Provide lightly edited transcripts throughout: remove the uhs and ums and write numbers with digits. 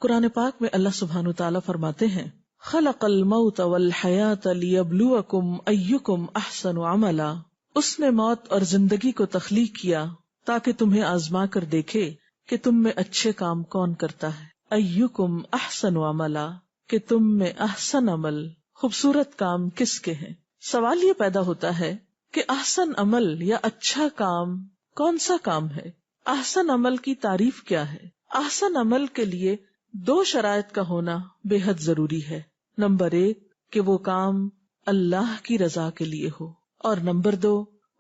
قرآن پاک میں اللہ سبحانہ تعالیٰ فرماتے ہیں خلق الموت والحیات لیبلوکم ایکم احسن عملا، اس نے موت اور زندگی کو تخلیق کیا تاکہ تمہیں آزما کر دیکھے کہ تم میں اچھے کام کون کرتا ہے. ایکم احسن عملا، کہ تم میں احسن عمل، خوبصورت کام کس کے ہیں. سوال یہ پیدا ہوتا ہے کہ احسن عمل یا اچھا کام کون سا کام ہے؟ احسن عمل کی تعریف کیا ہے؟ احسن عمل کے لیے 2 شرائط کا ہونا بے حد ضروری ہے. نمبر 1 کہ وہ کام اللہ کی رضا کے لیے ہو، اور نمبر 2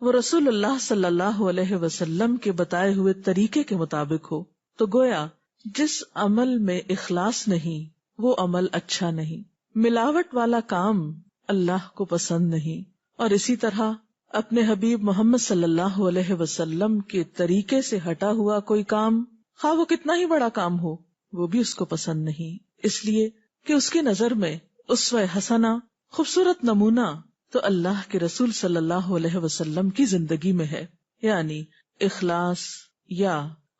وہ رسول اللہ صلی اللہ علیہ وسلم کے بتائے ہوئے طریقے کے مطابق ہو. تو گویا جس عمل میں اخلاص نہیں وہ عمل اچھا نہیں. ملاوٹ والا کام اللہ کو پسند نہیں، اور اسی طرح اپنے حبیب محمد صلی اللہ علیہ وسلم کے طریقے سے ہٹا ہوا کوئی کام، خواہ وہ کتنا ہی بڑا کام ہو، وہ بھی اس کو پسند نہیں. اس لیے کہ اس کی نظر میں اسوہ حسنہ، خوبصورت نمونہ تو اللہ کے رسول صلی اللہ علیہ وسلم کی زندگی میں ہے. یعنی اخلاص یا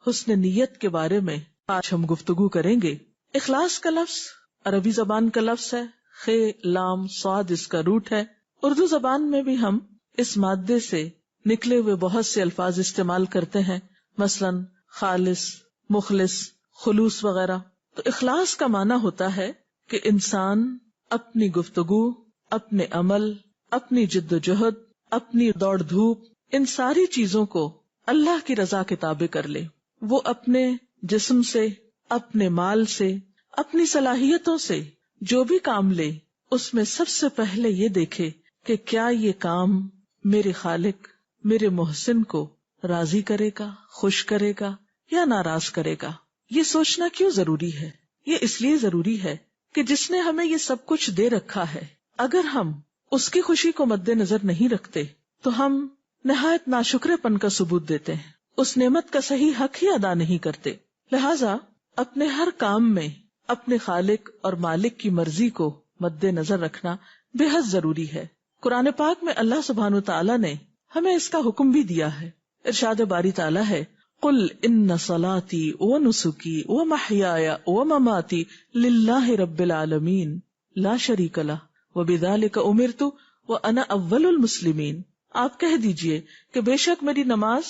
حسن نیت کے بارے میں آج ہم گفتگو کریں گے. اخلاص کا لفظ عربی زبان کا لفظ ہے، خے لام صاد اس کا روٹ ہے. اردو زبان میں بھی ہم اس مادے سے نکلے ہوئے بہت سے الفاظ استعمال کرتے ہیں، مثلا خالص، مخلص، خلوص وغیرہ. تو اخلاص کا معنی ہوتا ہے کہ انسان اپنی گفتگو، اپنے عمل، اپنی جد و جہد، اپنی دوڑ دھوپ، ان ساری چیزوں کو اللہ کی رضا کے تابع کر لے. وہ اپنے جسم سے، اپنے مال سے، اپنی صلاحیتوں سے جو بھی کام لے، اس میں سب سے پہلے یہ دیکھے کہ کیا یہ کام میرے خالق، میرے محسن کو راضی کرے گا، خوش کرے گا یا ناراض کرے گا. یہ سوچنا کیوں ضروری ہے؟ یہ اس لیے ضروری ہے کہ جس نے ہمیں یہ سب کچھ دے رکھا ہے، اگر ہم اس کی خوشی کو مد نظر نہیں رکھتے تو ہم نہایت ناشکرے پن کا ثبوت دیتے ہیں، اس نعمت کا صحیح حق ہی ادا نہیں کرتے. لہٰذا اپنے ہر کام میں اپنے خالق اور مالک کی مرضی کو مد نظر رکھنا بے حد ضروری ہے. قرآن پاک میں اللہ سبحانہ تعالیٰ نے ہمیں اس کا حکم بھی دیا ہے. ارشاد باری تعالیٰ ہے قل ان صلاتی ونسکی ومحیای ومماتی للہ رب العالمین لا شریک لہ وبذلک امرت وانا اول المسلمین. آپ کہہ دیجئے کہ بے شک میری نماز،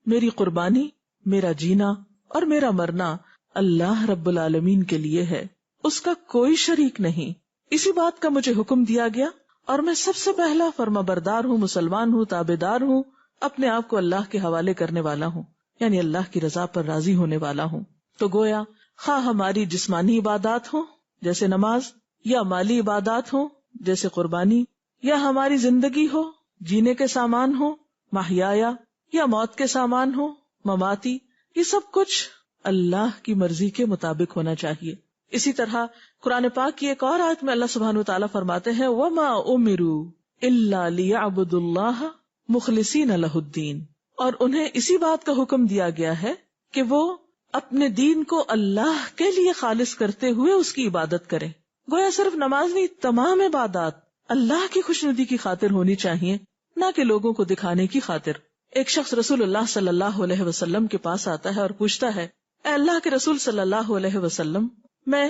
میری قربانی، میرا جینا اور میرا مرنا اللہ رب العالمین کے لیے ہے، اس کا کوئی شریک نہیں. اسی بات کا مجھے حکم دیا گیا اور میں سب سے پہلا فرما بردار ہوں، مسلمان ہوں، تابعدار ہوں، اپنے آپ کو اللہ کے حوالے کرنے والا ہوں، یعنی اللہ کی رضا پر راضی ہونے والا ہوں. تو گویا خواہ ہماری جسمانی عبادات ہوں جیسے نماز، یا مالی عبادات ہوں جیسے قربانی، یا ہماری زندگی ہو، جینے کے سامان ہو، محیایا، یا موت کے سامان ہو، مماتی، یہ سب کچھ اللہ کی مرضی کے مطابق ہونا چاہیے. اسی طرح قرآن پاک کی ایک اور آیت میں اللہ سبحانہ وتعالیٰ فرماتے ہیں وَمَا أُمِرُوا إِلَّا لِيَعْبُدُوا اللَّهَ مُخْلِصِينَ لَهُ الدِّينَ، اور انہیں اسی بات کا حکم دیا گیا ہے کہ وہ اپنے دین کو اللہ کے لیے خالص کرتے ہوئے اس کی عبادت کریں. گویا صرف نماز نہیں، تمام عبادات اللہ کی خوشنودی کی خاطر ہونی چاہیے، نہ کہ لوگوں کو دکھانے کی خاطر. ایک شخص رسول اللہ صلی اللہ علیہ وسلم کے پاس آتا ہے اور پوچھتا ہے اے اللہ کے رسول صلی اللہ علیہ وسلم، میں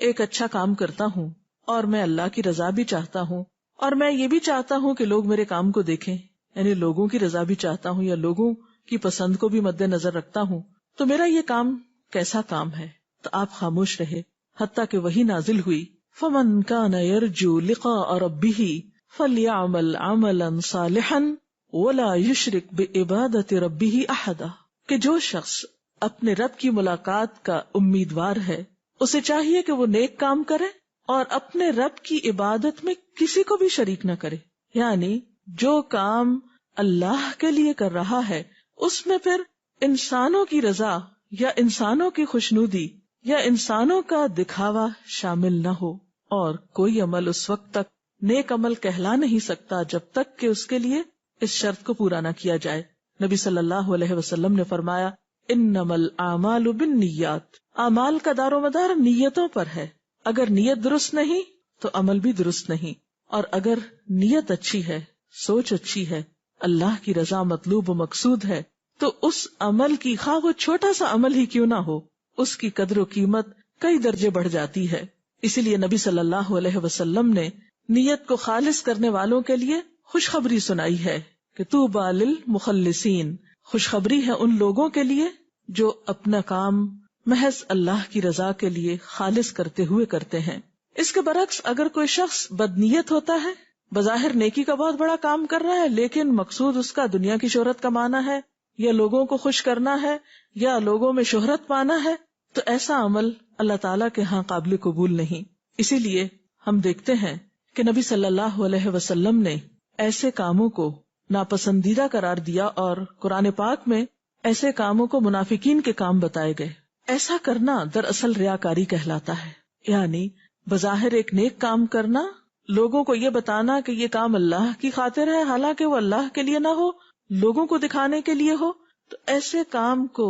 ایک اچھا کام کرتا ہوں اور میں اللہ کی رضا بھی چاہتا ہوں، اور میں یہ بھی چاہتا ہوں کہ لوگ میرے کام کو دیکھیں، یعنی لوگوں کی رضا بھی چاہتا ہوں یا لوگوں کی پسند کو بھی مد نظر رکھتا ہوں، تو میرا یہ کام کیسا کام ہے؟ تو آپ خاموش رہے حتیٰ کہ وحی نازل ہوئی فَمَنْ كَانَ يَرْجُو لِقَاءَ رَبِّهِ فَلْيَعْمَلْ عَمَلًا صَالِحًا وَلَا يُشْرِكْ بِعِبَادَةِ رَبِّهِ أَحَدًا، کہ جو شخص اپنے رب کی ملاقات کا امیدوار ہے اسے چاہیے کہ وہ نیک کام کرے اور اپنے رب کی عبادت میں کسی کو بھی شریک نہ کرے. یعنی جو کام اللہ کے لیے کر رہا ہے اس میں پھر انسانوں کی رضا یا انسانوں کی خوشنودی یا انسانوں کا دکھاوا شامل نہ ہو، اور کوئی عمل اس وقت تک نیک عمل کہلا نہیں سکتا جب تک کہ اس کے لیے اس شرط کو پورا نہ کیا جائے. نبی صلی اللہ علیہ وسلم نے فرمایا انما الاعمال بالنیات، اعمال کا دار و مدار نیتوں پر ہے. اگر نیت درست نہیں تو عمل بھی درست نہیں، اور اگر نیت اچھی ہے، سوچ اچھی ہے، اللہ کی رضا مطلوب و مقصود ہے، تو اس عمل کی خواہ وہ چھوٹا سا عمل ہی کیوں نہ ہو، اس کی قدر و قیمت کئی درجے بڑھ جاتی ہے۔ اسی لیے نبی صلی اللہ علیہ وسلم نے نیت کو خالص کرنے والوں کے لیے خوشخبری سنائی ہے کہ طوبی للمخلصین، خوشخبری ہے ان لوگوں کے لیے جو اپنا کام محض اللہ کی رضا کے لیے خالص کرتے ہوئے کرتے ہیں۔ اس کے برعکس اگر کوئی شخص بدنیت ہوتا ہے، بظاہر نیکی کا بہت بڑا کام کر رہا ہے، لیکن مقصود اس کا دنیا کی شہرت کمانا ہے یا لوگوں کو خوش کرنا ہے یا لوگوں میں شہرت پانا ہے، تو ایسا عمل اللہ تعالیٰ کے ہاں قابل قبول نہیں۔ اسی لیے ہم دیکھتے ہیں کہ نبی صلی اللہ علیہ وسلم نے ایسے کاموں کو ناپسندیدہ قرار دیا، اور قرآن پاک میں ایسے کاموں کو منافقین کے کام بتائے گئے۔ ایسا کرنا دراصل ریاکاری کہلاتا ہے، یعنی بظاہر ایک نیک کام کرنا، لوگوں کو یہ بتانا کہ یہ کام اللہ کی خاطر ہے، حالانکہ وہ اللہ کے لیے نہ ہو، لوگوں کو دکھانے کے لیے ہو، تو ایسے کام کو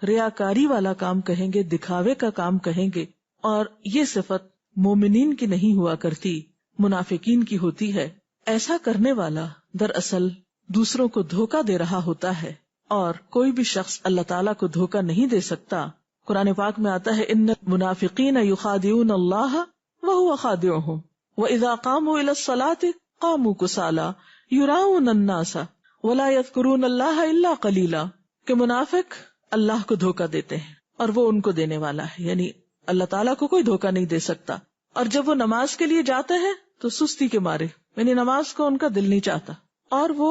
ریاکاری والا کام کہیں گے، دکھاوے کا کام کہیں گے، اور یہ صفت مومنین کی نہیں ہوا کرتی، منافقین کی ہوتی ہے۔ ایسا کرنے والا دراصل دوسروں کو دھوکہ دے رہا ہوتا ہے، اور کوئی بھی شخص اللہ تعالیٰ کو دھوکہ نہیں دے سکتا۔ قرآن پاک میں آتا ہے ان المنافقین یخادعون اللہ وہو خادعہم وَإِذَا قَامُوا إِلَى الصَّلَاةِ قَامُوا كُسَالَىٰ يُرَاءُونَ النَّاسَ وَلَا يَذْكُرُونَ اللَّهَ إِلَّا قَلِيلًا، کہ منافق اللہ کو دھوکہ دیتے ہیں اور وہ ان کو دینے والا ہے، یعنی اللہ تعالیٰ کو کوئی دھوکہ نہیں دے سکتا، اور جب وہ نماز کے لیے جاتے ہیں تو سستی کے مارے، یعنی نماز کو ان کا دل نہیں چاہتا، اور وہ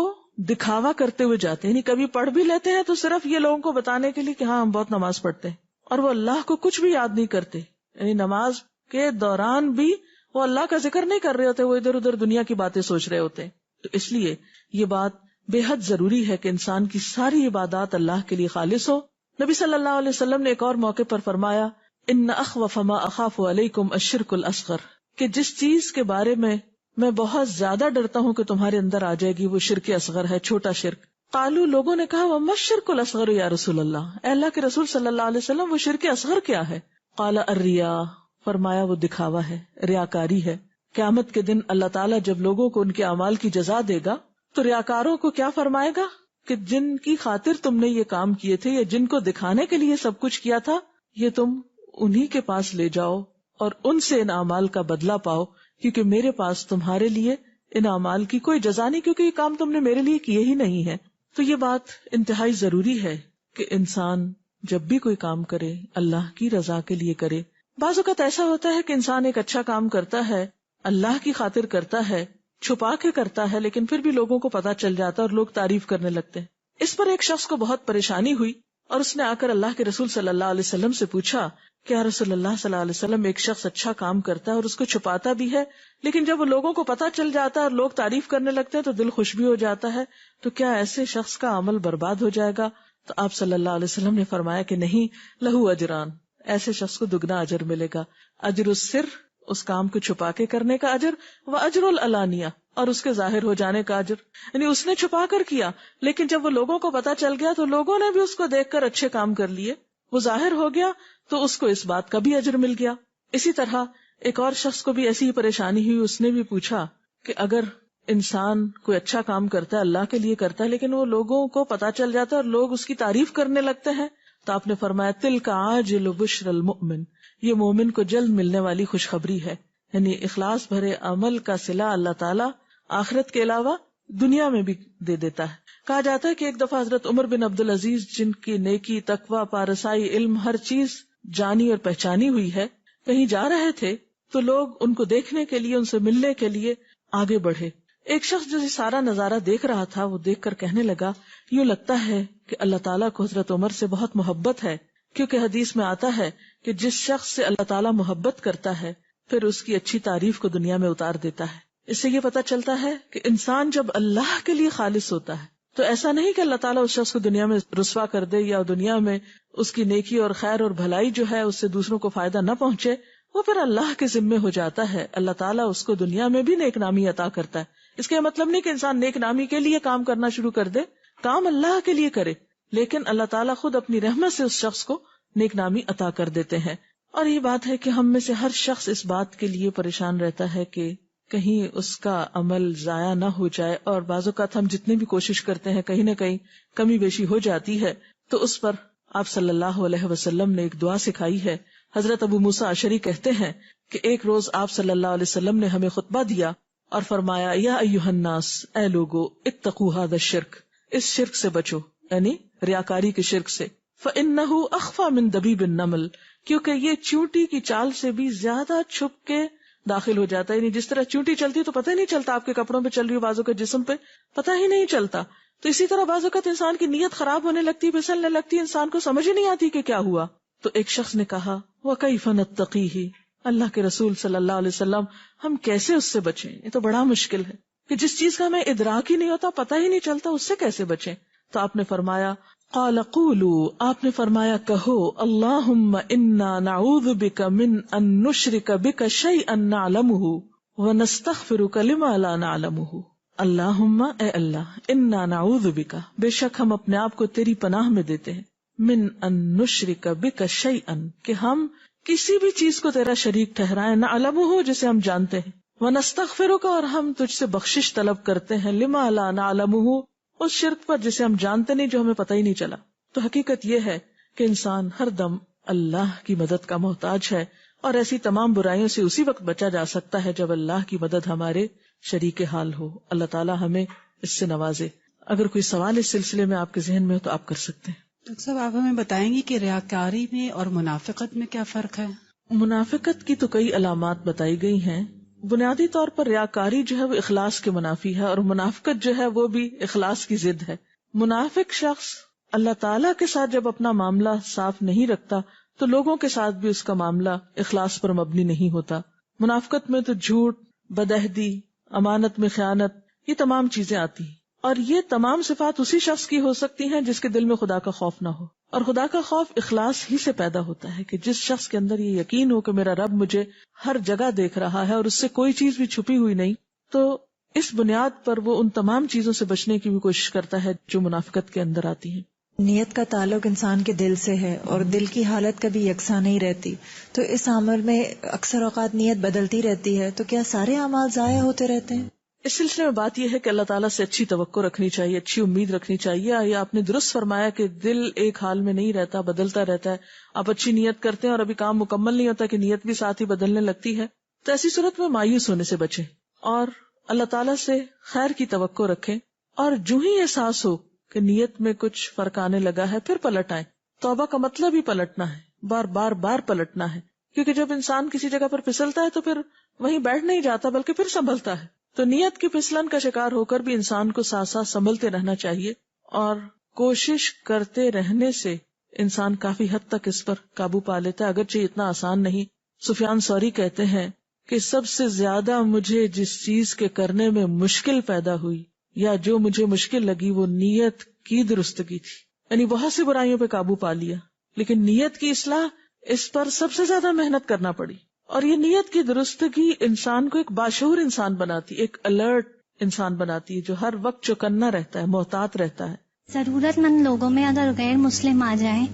دکھاوا کرتے ہوئے جاتے ہیں، یعنی کبھی پڑھ بھی لیتے ہیں تو صرف یہ لوگوں کو بتانے کے لیے کہ ہاں ہم بہت نماز پڑھتے ہیں، اور وہ اللہ کو کچھ بھی یاد نہیں کرتے، یعنی نماز کے دوران بھی وہ اللہ کا ذکر نہیں کر رہے ہوتے، وہ ادھر ادھر دنیا کی باتیں سوچ رہے ہوتے ہیں۔ تو اس لیے یہ بات بے حد ضروری ہے کہ انسان کی ساری عبادات اللہ کے لیے خالص ہو۔ نبی صلی اللہ علیہ وسلم نے ایک اور موقع پر فرمایا ان اخوف ما اخاف علیکم الشرک الاصغر، کہ جس چیز کے بارے میں بہت زیادہ ڈرتا ہوں کہ تمہارے اندر آ جائے گی وہ شرک اصغر ہے، چھوٹا شرک۔ قالوا، لوگوں نے کہا وما الشرک الاصغر یا رسول اللہ، اے اللہ کے رسول صلی اللہ علیہ وسلم وہ شرک اصغر کیا ہے؟ قال الریا، فرمایا وہ دکھاوا ہے، ریاکاری ہے۔ قیامت کے دن اللہ تعالیٰ جب لوگوں کو ان کے اعمال کی جزا دے گا تو ریاکاروں کو کیا فرمائے گا کہ جن کی خاطر تم نے یہ کام کیے تھے یا جن کو دکھانے کے لیے سب کچھ کیا تھا، یہ تم انہی کے پاس لے جاؤ اور ان سے ان اعمال کا بدلہ پاؤ، کیونکہ میرے پاس تمہارے لیے ان اعمال کی کوئی جزا نہیں، کیونکہ یہ کام تم نے میرے لیے کیے ہی نہیں ہے۔ تو یہ بات انتہائی ضروری ہے کہ انسان جب بھی کوئی کام کرے اللہ کی رضا کے لیے کرے۔ بعض اوقات ایسا ہوتا ہے کہ انسان ایک اچھا کام کرتا ہے، اللہ کی خاطر کرتا ہے، چھپا کے کرتا ہے، لیکن پھر بھی لوگوں کو پتا چل جاتا ہے اور لوگ تعریف کرنے لگتے ہیں۔ اس پر ایک شخص کو بہت پریشانی ہوئی اور اس نے آ کر اللہ کے رسول صلی اللہ علیہ وسلم سے پوچھا کہ یا رسول اللہ صلی اللہ علیہ وسلم، ایک شخص اچھا کام کرتا ہے اور اس کو چھپاتا بھی ہے، لیکن جب وہ لوگوں کو پتا چل جاتا ہے اور لوگ تعریف کرنے لگتے ہیں تو دل خوش بھی ہو جاتا ہے، تو کیا ایسے شخص کا عمل برباد ہو جائے گا؟ تو آپ صلی اللہ علیہ وسلم نے فرمایا کہ نہیں، لہو اجران، ایسے شخص کو دگنا اجر ملے گا، اجر السر، اس کام کو چھپا کے کرنے کا اجر، و اجر العلانیہ، اور اس کے ظاہر ہو جانے کا اجر، یعنی اس نے چھپا کر کیا لیکن جب وہ لوگوں کو پتا چل گیا تو لوگوں نے بھی اس کو دیکھ کر اچھے کام کر لیے، وہ ظاہر ہو گیا تو اس کو اس بات کا بھی اجر مل گیا۔ اسی طرح ایک اور شخص کو بھی ایسی ہی پریشانی ہوئی، اس نے بھی پوچھا کہ اگر انسان کوئی اچھا کام کرتا ہے، اللہ کے لیے کرتا ہے، لیکن وہ لوگوں کو پتا چل جاتا ہے اور لوگ اس کی تعریف کرنے لگتے ہیں، تو آپ نے فرمایا تلک عاجل بشر المؤمن، یہ مومن کو جلد ملنے والی خوشخبری ہے، یعنی اخلاص بھرے عمل کا صلہ اللہ تعالیٰ آخرت کے علاوہ دنیا میں بھی دے دیتا ہے۔ کہا جاتا ہے کہ ایک دفعہ حضرت عمر بن عبدالعزیز، جن کی نیکی، تقوی، پارسائی، علم، ہر چیز جانی اور پہچانی ہوئی ہے، کہیں جا رہے تھے تو لوگ ان کو دیکھنے کے لیے، ان سے ملنے کے لیے آگے بڑھے۔ ایک شخص جو سارا نظارہ دیکھ رہا تھا وہ دیکھ کر کہنے لگا، یوں لگتا ہے کہ اللہ تعالیٰ کو حضرت عمر سے بہت محبت ہے، کیونکہ حدیث میں آتا ہے کہ جس شخص سے اللہ تعالیٰ محبت کرتا ہے پھر اس کی اچھی تعریف کو دنیا میں اتار دیتا ہے۔ اس سے یہ پتہ چلتا ہے کہ انسان جب اللہ کے لیے خالص ہوتا ہے تو ایسا نہیں کہ اللہ تعالیٰ اس شخص کو دنیا میں رسوا کر دے یا دنیا میں اس کی نیکی اور خیر اور بھلائی جو ہے اس سے دوسروں کو فائدہ نہ پہنچے، وہ پھر اللہ کے ذمے ہو جاتا ہے، اللہ تعالیٰ اس کو دنیا میں بھی نیک نامی عطا کرتا ہے۔ اس کا مطلب نہیں کہ انسان نیک نامی کے لیے کام کرنا شروع کر دے، کام اللہ کے لیے کرے، لیکن اللہ تعالیٰ خود اپنی رحمت سے اس شخص کو نیک نامی عطا کر دیتے ہیں۔ اور یہ بات ہے کہ ہم میں سے ہر شخص اس بات کے لیے پریشان رہتا ہے کہ کہیں اس کا عمل ضائع نہ ہو جائے، اور بعض اوقات ہم جتنی بھی کوشش کرتے ہیں کہیں نہ کہیں کمی بیشی ہو جاتی ہے، تو اس پر آپ صلی اللہ علیہ وسلم نے ایک دعا سکھائی ہے، حضرت ابو موسیٰ اشعری کہتے ہیں کہ ایک روز آپ صلی اللہ علیہ وسلم نے ہمیں خطبہ دیا اور فرمایا یا ایھا الناس، اے لوگو، اتقوا ھذا الشرک، اس شرک سے بچو، یعنی ریاکاری کے شرک سے، فإنہ اخفی من دبیب النمل، کیونکہ یہ چیونٹی کی چال سے بھی زیادہ چھپ کے داخل ہو جاتا ہے. یعنی جس طرح چیونٹی چلتی ہے تو پتہ ہی نہیں چلتا آپ کے کپڑوں پہ چل رہی ہو، بعضوں کے جسم پہ پتہ ہی نہیں چلتا. تو اسی طرح بعض اوقات انسان کی نیت خراب ہونے لگتی، پھسلنے لگتی، انسان کو سمجھ ہی نہیں آتی کہ کیا ہوا. تو ایک شخص نے کہا وَكَيْفَ نَتَّقِيهِ، اللہ کے رسول صلی اللہ علیہ وسلم ہم کیسے اس سے بچیں؟ یہ تو بڑا مشکل ہے کہ جس چیز کا ہمیں ادراک ہی نہیں ہوتا، پتہ ہی نہیں چلتا، اس سے کیسے بچیں؟ تو آپ نے فرمایا قال قولوا، آپ نے فرمایا کہو اللہم انا نعوذ بک من ان نشرک بک شیئا نعلمہ ونستغفرک لما لا نعلمہ. اللہم، اے اللہ، انا نعوذ بک، بے شک ہم اپنے آپ کو تیری پناہ میں دیتے ہیں، من ان نشرک بک شیئا، کہ ہم کسی بھی چیز کو تیرا شریک ٹھہرائیں، نعلمہ، جسے ہم جانتے ہیں، ونستغفرک، اور ہم تجھ سے بخشش طلب کرتے ہیں، لما لا نعلمہ، اس شرک پر جسے ہم جانتے نہیں، جو ہمیں پتہ ہی نہیں چلا. تو حقیقت یہ ہے کہ انسان ہر دم اللہ کی مدد کا محتاج ہے، اور ایسی تمام برائیوں سے اسی وقت بچا جا سکتا ہے جب اللہ کی مدد ہمارے شریک حال ہو. اللہ تعالی ہمیں اس سے نوازے. اگر کوئی سوال اس سلسلے میں آپ کے ذہن میں ہو تو آپ کر سکتے ہیں. ڈاکٹر صاحب، آپ ہمیں بتائیں گی کہ ریاکاری میں اور منافقت میں کیا فرق ہے؟ منافقت کی تو کئی علامات بتائی گئی ہیں. بنیادی طور پر ریاکاری جو ہے وہ اخلاص کے منافی ہے، اور منافقت جو ہے وہ بھی اخلاص کی ضد ہے. منافق شخص اللہ تعالیٰ کے ساتھ جب اپنا معاملہ صاف نہیں رکھتا تو لوگوں کے ساتھ بھی اس کا معاملہ اخلاص پر مبنی نہیں ہوتا. منافقت میں تو جھوٹ، بدعہدی، امانت میں خیانت، یہ تمام چیزیں آتی ہیں، اور یہ تمام صفات اسی شخص کی ہو سکتی ہیں جس کے دل میں خدا کا خوف نہ ہو. اور خدا کا خوف اخلاص ہی سے پیدا ہوتا ہے کہ جس شخص کے اندر یہ یقین ہو کہ میرا رب مجھے ہر جگہ دیکھ رہا ہے اور اس سے کوئی چیز بھی چھپی ہوئی نہیں، تو اس بنیاد پر وہ ان تمام چیزوں سے بچنے کی بھی کوشش کرتا ہے جو منافقت کے اندر آتی ہیں. نیت کا تعلق انسان کے دل سے ہے، اور دل کی حالت کبھی یکساں نہیں رہتی، تو اس عمل میں اکثر اوقات نیت بدلتی رہتی ہے، تو کیا سارے اعمال ضائع ہوتے رہتے ہیں؟ اس سلسلے میں بات یہ ہے کہ اللہ تعالیٰ سے اچھی توقع رکھنی چاہیے، اچھی امید رکھنی چاہیے. یا آپ نے درست فرمایا کہ دل ایک حال میں نہیں رہتا، بدلتا رہتا ہے. آپ اچھی نیت کرتے ہیں اور ابھی کام مکمل نہیں ہوتا کہ نیت بھی ساتھ ہی بدلنے لگتی ہے. تو ایسی صورت میں مایوس ہونے سے بچیں اور اللہ تعالیٰ سے خیر کی توقع رکھیں، اور جو ہی احساس ہو کہ نیت میں کچھ فرق آنے لگا ہے پھر پلٹ آئیں. توبہ کا مطلب ہی پلٹنا ہے، بار بار بار پلٹنا ہے، کیونکہ جب انسان کسی جگہ پر پھسلتا ہے تو پھر وہیں بیٹھ نہیں جاتا بلکہ پھر سنبھلتا ہے. تو نیت کی پھسلن کا شکار ہو کر بھی انسان کو ساتھ ساتھ سنبھلتے رہنا چاہیے، اور کوشش کرتے رہنے سے انسان کافی حد تک اس پر قابو پا لیتا ہے، اگرچہ اتنا آسان نہیں. سفیان ثوری کہتے ہیں کہ سب سے زیادہ مجھے جس چیز کے کرنے میں مشکل پیدا ہوئی یا جو مجھے مشکل لگی وہ نیت کی درستگی تھی. یعنی بہت سی برائیوں پہ قابو پا لیا، لیکن نیت کی اصلاح، اس پر سب سے زیادہ محنت کرنا پڑی. اور یہ نیت کی درستگی انسان کو ایک باشعور انسان بناتی، ایک الرٹ انسان بناتی ہے جو ہر وقت چوکنا رہتا ہے، محتاط رہتا ہے. ضرورت مند لوگوں میں اگر غیر مسلم آ جائیں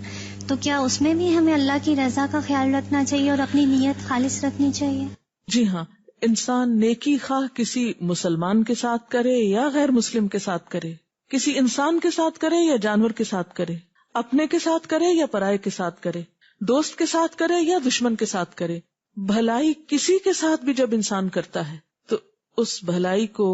تو کیا اس میں بھی ہمیں اللہ کی رضا کا خیال رکھنا چاہیے اور اپنی نیت خالص رکھنی چاہیے؟ جی ہاں، انسان نیکی خواہ کسی مسلمان کے ساتھ کرے یا غیر مسلم کے ساتھ کرے، کسی انسان کے ساتھ کرے یا جانور کے ساتھ کرے، اپنے کے ساتھ کرے یا پرائے کے ساتھ کرے، دوست کے ساتھ کرے یا دشمن کے ساتھ کرے، بھلائی کسی کے ساتھ بھی جب انسان کرتا ہے تو اس بھلائی کو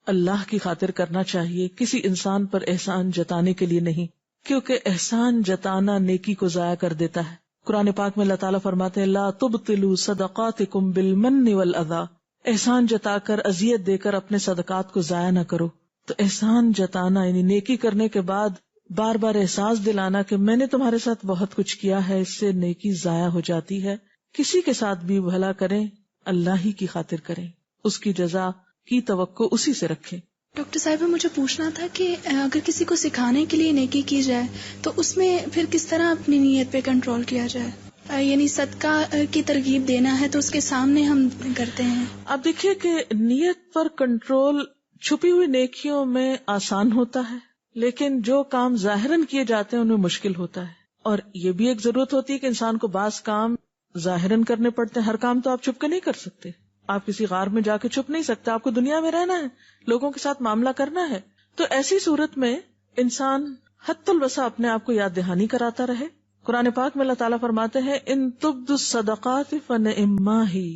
اللہ کی خاطر کرنا چاہیے، کسی انسان پر احسان جتانے کے لیے نہیں، کیونکہ احسان جتانا نیکی کو ضائع کر دیتا ہے. قرآن پاک میں اللہ تعالیٰ فرماتے ہیں لا تبطلوا صدقاتکم بالمن والاذی، احسان جتا کر، اذیت دے کر اپنے صدقات کو ضائع نہ کرو. تو احسان جتانا یعنی نیکی کرنے کے بعد بار بار احساس دلانا کہ میں نے تمہارے ساتھ بہت کچھ کیا ہے، اس سے نیکی ضائع ہو جاتی ہے. کسی کے ساتھ بھی بھلا کریں، اللہ ہی کی خاطر کریں، اس کی جزا کی توقع اسی سے رکھیں. ڈاکٹر صاحبہ، مجھے پوچھنا تھا کہ اگر کسی کو سکھانے کے لیے نیکی کی جائے تو اس میں پھر کس طرح اپنی نیت پہ کنٹرول کیا جائے؟ یعنی صدقہ کی ترغیب دینا ہے تو اس کے سامنے ہم کرتے ہیں. اب دیکھیے کہ نیت پر کنٹرول چھپی ہوئی نیکیوں میں آسان ہوتا ہے، لیکن جو کام ظاہراً کیے جاتے ہیں ان میں مشکل ہوتا ہے. اور یہ بھی ایک ضرورت ہوتی ہے کہ انسان کو بعض کام ظاہراً کرنے پڑتے ہیں. ہر کام تو آپ چھپ کے نہیں کر سکتے، آپ کسی غار میں جا کے چھپ نہیں سکتے، آپ کو دنیا میں رہنا ہے، لوگوں کے ساتھ معاملہ کرنا ہے. تو ایسی صورت میں انسان حتی الوسع اپنے آپ کو یاد دہانی کراتا رہے، قرآن پاک میں اللہ تعالیٰ فرماتے ہیں ان تبدوا الصدقات فنعما ہی،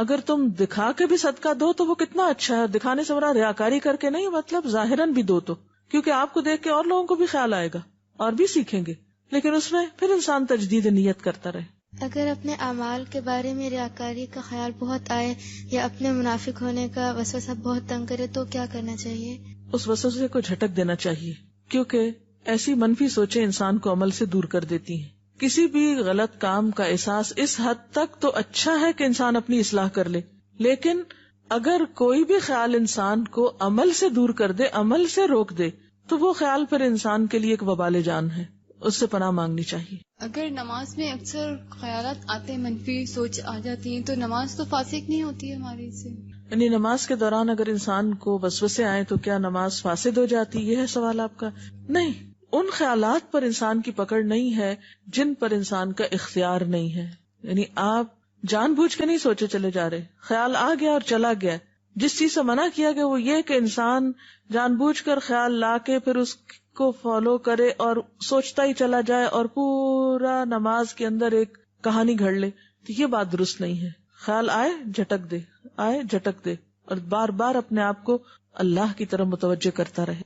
اگر تم دکھا کے بھی صدقہ دو تو وہ کتنا اچھا ہے. دکھانے سے مراد ریاکاری کر کے نہیں، مطلب ظاہراً بھی دو تو، کیونکہ آپ کو دیکھ کے اور لوگوں کو بھی خیال آئے گا اور بھی سیکھیں گے، لیکن اس میں پھر انسان تجدید نیت کرتا رہے. اگر اپنے اعمال کے بارے میں ریاکاری کا خیال بہت آئے یا اپنے منافق ہونے کا وسوسہ بہت تنگ کرے تو کیا کرنا چاہیے؟ اس وسوسے کو جھٹک دینا چاہیے، کیونکہ ایسی منفی سوچیں انسان کو عمل سے دور کر دیتی ہیں. کسی بھی غلط کام کا احساس اس حد تک تو اچھا ہے کہ انسان اپنی اصلاح کر لے، لیکن اگر کوئی بھی خیال انسان کو عمل سے دور کر دے، عمل سے روک دے، تو وہ خیال پھر انسان کے لیے ایک وبال جان ہے. اس سے پناہ مانگنی چاہیے. اگر نماز میں اکثر خیالات آتے ہیں، منفی سوچ آ جاتی ہیں، تو نماز تو فاسد نہیں ہوتی ہے ہماری سے؟ یعنی نماز کے دوران اگر انسان کو وسوسے آئیں تو کیا نماز فاسد ہو جاتی؟ یہ ہے سوال آپ کا. نہیں، ان خیالات پر انسان کی پکڑ نہیں ہے جن پر انسان کا اختیار نہیں ہے. یعنی آپ جان بوجھ کے نہیں سوچے چلے جا رہے، خیال آ گیا اور چلا گیا. جس چیز سے منع کیا گیا وہ یہ کہ انسان جان بوجھ کر خیال لا کے پھر اس کو فالو کرے اور سوچتا ہی چلا جائے اور پورا نماز کے اندر ایک کہانی گھڑ لے، تو یہ بات درست نہیں ہے. خیال آئے جھٹک دے، آئے جھٹک دے، اور بار بار اپنے آپ کو اللہ کی طرف متوجہ کرتا رہے.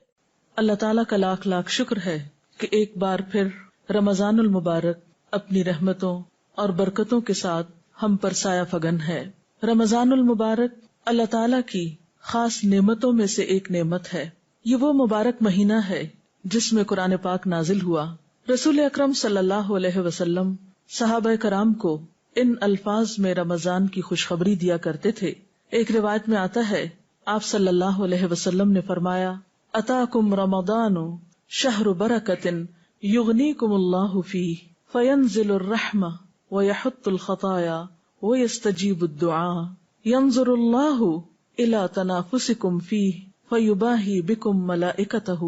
اللہ تعالیٰ کا لاکھ لاکھ شکر ہے کہ ایک بار پھر رمضان المبارک اپنی رحمتوں اور برکتوں کے ساتھ ہم پر سایہ فگن ہے. رمضان المبارک اللہ تعالیٰ کی خاص نعمتوں میں سے ایک نعمت ہے. یہ وہ مبارک مہینہ ہے جس میں قرآن پاک نازل ہوا. رسول اکرم صلی اللہ علیہ وسلم صحابہ کرام کو ان الفاظ میں رمضان کی خوشخبری دیا کرتے تھے. ایک روایت میں آتا ہے آپ صلی اللہ علیہ وسلم نے فرمایا اتاکم رمضان شہر برکت یغنیکم اللہ فیہ فینزل الرحمہ ویحط الخطایا ویستجیب الدعاء ینظر اللہ الی تنافسکم فیہ فیباہی بکم ملائکتہ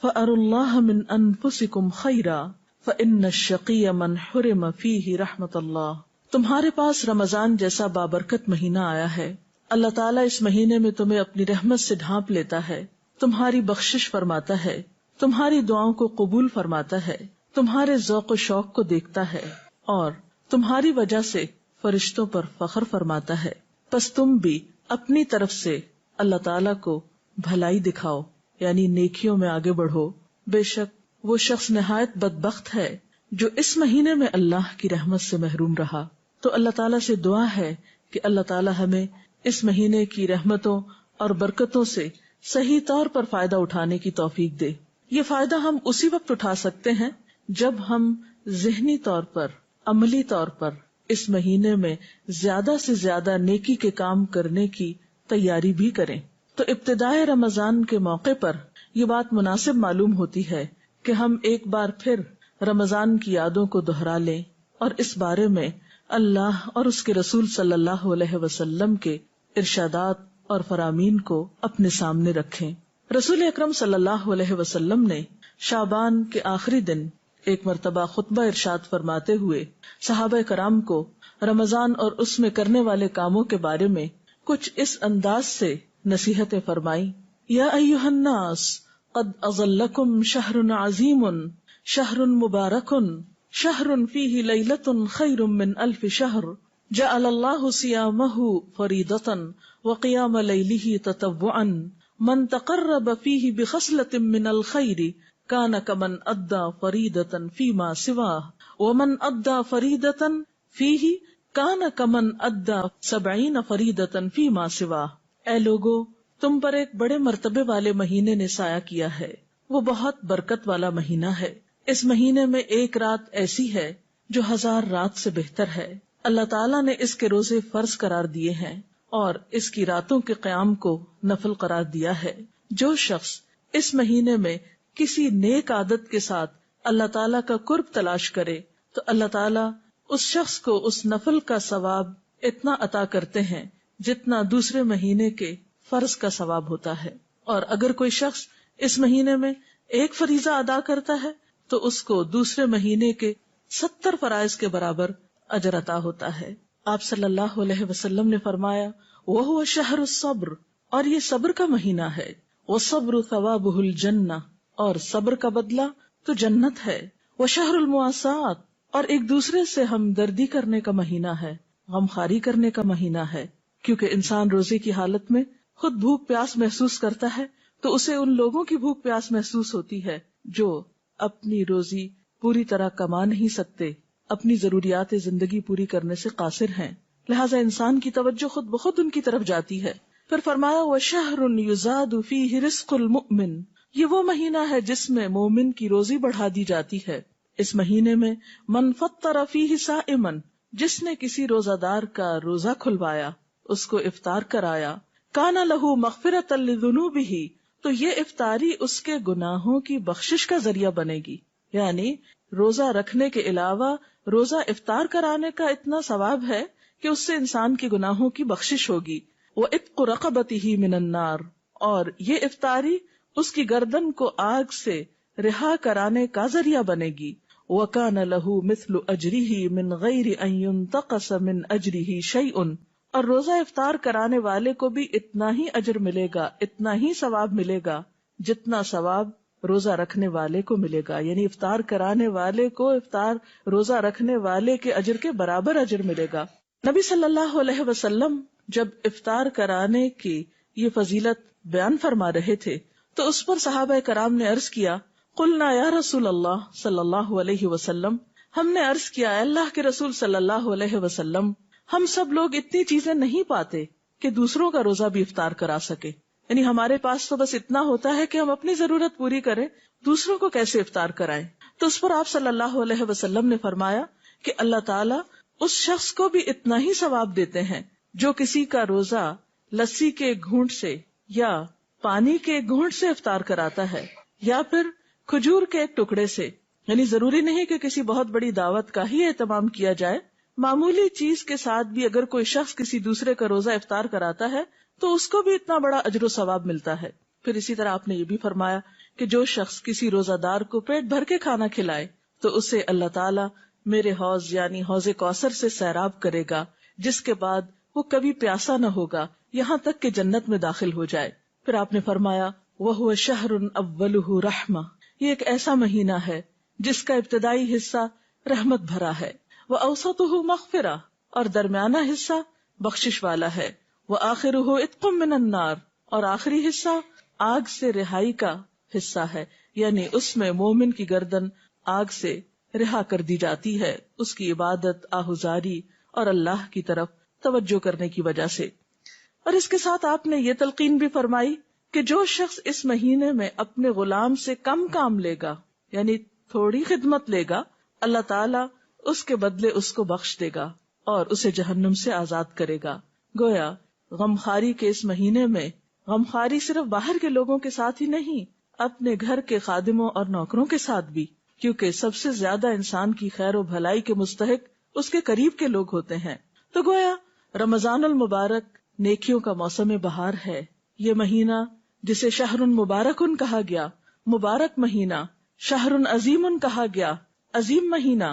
فأروا اللہ من انفسکم خیرا فإن الشقی من حرم فیہ رحمت اللہ. تمہارے پاس رمضان جیسا بابرکت مہینہ آیا ہے. اللہ تعالیٰ اس مہینے میں تمہیں اپنی رحمت سے ڈھانپ لیتا ہے، تمہاری بخشش فرماتا ہے، تمہاری دعاؤں کو قبول فرماتا ہے، تمہارے ذوق و شوق کو دیکھتا ہے اور تمہاری وجہ سے فرشتوں پر فخر فرماتا ہے. پس تم بھی اپنی طرف سے اللہ تعالیٰ کو بھلائی دکھاؤ، یعنی نیکیوں میں آگے بڑھو. بے شک وہ شخص نہایت بدبخت ہے جو اس مہینے میں اللہ کی رحمت سے محروم رہا. تو اللہ تعالیٰ سے دعا ہے کہ اللہ تعالیٰ ہمیں اس مہینے کی رحمتوں اور برکتوں سے صحیح طور پر فائدہ اٹھانے کی توفیق دے. یہ فائدہ ہم اسی وقت اٹھا سکتے ہیں جب ہم ذہنی طور پر، عملی طور پر اس مہینے میں زیادہ سے زیادہ نیکی کے کام کرنے کی تیاری بھی کریں. تو ابتدائے رمضان کے موقع پر یہ بات مناسب معلوم ہوتی ہے کہ ہم ایک بار پھر رمضان کی یادوں کو دہرا لیں اور اس بارے میں اللہ اور اس کے رسول صلی اللہ علیہ وسلم کے ارشادات اور فرامین کو اپنے سامنے رکھیں. رسول اکرم صلی اللہ علیہ وسلم نے شعبان کے آخری دن ایک مرتبہ خطبہ ارشاد فرماتے ہوئے صحابہ کرام کو رمضان اور اس میں کرنے والے کاموں کے بارے میں کچھ اس انداز سے نصیحتیں فرمائی. یا ایھا الناس قد اظلکم شہر عظیم شہر مبارک شہر فیہ لیلۃ خیر من الف شہر جعل اللہ صیامہ فریضۃ وقیام لیلہ تطوعا من تقرب فیہ بخصلۃ من الخیر کان کمن ادى فریضۃ فیما سواہ ومن ادى فریضۃ فیہ کان کمن ادى 70 فریضۃ فیما سواہ. اے لوگو، تم پر ایک بڑے مرتبے والے مہینے نے سایہ کیا ہے. وہ بہت برکت والا مہینہ ہے. اس مہینے میں ایک رات ایسی ہے جو 1000 رات سے بہتر ہے. اللہ تعالیٰ نے اس کے روزے فرض قرار دیے ہیں اور اس کی راتوں کے قیام کو نفل قرار دیا ہے. جو شخص اس مہینے میں کسی نیک عادت کے ساتھ اللہ تعالیٰ کا قرب تلاش کرے تو اللہ تعالیٰ اس شخص کو اس نفل کا ثواب اتنا عطا کرتے ہیں جتنا دوسرے مہینے کے فرض کا ثواب ہوتا ہے. اور اگر کوئی شخص اس مہینے میں ایک فریضہ ادا کرتا ہے تو اس کو دوسرے مہینے کے 70 فرائض کے برابر اجر عطا ہوتا ہے. آپ صلی اللہ علیہ وسلم نے فرمایا وَهُوَ شَهْرُ الصَّبْرِ، اور یہ صبر کا مہینہ ہے. وَالصَّبْرُ ثَوَابُهُ الْجَنَّةُ، اور صبر کا بدلہ تو جنت ہے. وَشَهْرُ الْمُوَاسَاةِ، اور ایک دوسرے سے ہمدردی کرنے کا مہینہ ہے، غمخواری کرنے کا مہینہ ہے، کیونکہ انسان روزے کی حالت میں خود بھوک پیاس محسوس کرتا ہے تو اسے ان لوگوں کی بھوک پیاس محسوس ہوتی ہے جو اپنی روزی پوری طرح کما نہیں سکتے، اپنی ضروریات زندگی پوری کرنے سے قاصر ہیں، لہٰذا انسان کی توجہ خود بخود ان کی طرف جاتی ہے۔ پھر فرمایا وَشَهْرٌ يُزَادُ فِيهِ رِزْقُ الْمُؤْمِنِ، یہ وہ مہینہ ہے جس میں مومن کی روزی بڑھا دی جاتی ہے۔ اس مہینے میں من فطر فیہ صائما، جس نے کسی روزہ دار کا روزہ کھلوایا، اس کو افطار کرایا، کان لہ مغفرۃ لذنوبہ، تو یہ افطاری اس کے گناہوں کی بخشش کا ذریعہ بنے گی۔ یعنی روزہ رکھنے کے علاوہ روزہ افطار کرانے کا اتنا ثواب ہے کہ اس سے انسان کے گناہوں کی بخشش ہوگی۔ وعتق رقبتہ من النار، اور یہ افطاری اس کی گردن کو آگ سے رہا کرانے کا ذریعہ بنے گی۔ وَكَانَ لَهُ مِثْلُ أَجْرِهِ مِنْ غَيْرِ أَنْ يُنْتَقَصَ مِنْ أَجْرِهِ شَيْءٌ، اور روزہ افطار کرانے والے کو بھی اتنا ہی اجر ملے گا، اتنا ہی ثواب ملے گا جتنا ثواب روزہ رکھنے والے کو ملے گا، یعنی افطار کرانے والے کو افطار روزہ رکھنے والے کے اجر کے برابر اجر ملے گا۔ نبی صلی اللہ علیہ وسلم جب افطار کرانے کی یہ فضیلت بیان فرما رہے تھے تو اس پر صحابہ کرام نے عرض کیا، قلنا یا رسول اللہ صلی اللہ علیہ وسلم، ہم نے عرض کیا اے اللہ کے رسول صلی اللہ علیہ وسلم، ہم سب لوگ اتنی چیزیں نہیں پاتے کہ دوسروں کا روزہ بھی افطار کرا سکے، یعنی ہمارے پاس تو بس اتنا ہوتا ہے کہ ہم اپنی ضرورت پوری کریں، دوسروں کو کیسے افطار کرائیں۔ تو اس پر آپ صلی اللہ علیہ وسلم نے فرمایا کہ اللہ تعالیٰ اس شخص کو بھی اتنا ہی ثواب دیتے ہیں جو کسی کا روزہ لسی کے گھونٹ سے یا پانی کے گھونٹ سے افطار کراتا ہے، یا پھر کھجور کے ایک ٹکڑے سے، یعنی ضروری نہیں کہ کسی بہت بڑی دعوت کا ہی اہتمام کیا جائے، معمولی چیز کے ساتھ بھی اگر کوئی شخص کسی دوسرے کا روزہ افطار کراتا ہے تو اس کو بھی اتنا بڑا اجر و ثواب ملتا ہے۔ پھر اسی طرح آپ نے یہ بھی فرمایا کہ جو شخص کسی روزہ دار کو پیٹ بھر کے کھانا کھلائے تو اسے اللہ تعالیٰ میرے حوض یعنی حوض کوثر سے سیراب کرے گا، جس کے بعد وہ کبھی پیاسا نہ ہوگا یہاں تک کہ جنت میں داخل ہو جائے۔ پھر آپ نے فرمایا وَهُوَ شَهْرٌ أَوَّلُهُ رَحْمَةٌ، یہ ایک ایسا مہینہ ہے جس کا ابتدائی حصہ رحمت بھرا ہے، وَأَوْسَطُهُ مَغْفِرَةٌ، اور درمیانہ حصہ بخشش والا ہے، وَآخِرُهُ عِتْقٌ مِّنَ النَّارِ، اور آخری حصہ آگ سے رہائی کا حصہ ہے، یعنی اس میں مومن کی گردن آگ سے رہا کر دی جاتی ہے اس کی عبادت، آہوزاری اور اللہ کی طرف توجہ کرنے کی وجہ سے۔ اور اس کے ساتھ آپ نے یہ تلقین بھی فرمائی کہ جو شخص اس مہینے میں اپنے غلام سے کم کام لے گا، یعنی تھوڑی خدمت لے گا، اللہ تعالیٰ اس کے بدلے اس کو بخش دے گا اور اسے جہنم سے آزاد کرے گا۔ گویا غمخواری کے اس مہینے میں غمخواری صرف باہر کے لوگوں کے ساتھ ہی نہیں، اپنے گھر کے خادموں اور نوکروں کے ساتھ بھی، کیونکہ سب سے زیادہ انسان کی خیر و بھلائی کے مستحق اس کے قریب کے لوگ ہوتے ہیں۔ تو گویا رمضان المبارک نیکیوں کا موسم بہار ہے، یہ مہینہ جسے شہر مبارکن کہا گیا، مبارک مہینہ، شہر عظیم کہا گیا، عظیم مہینہ،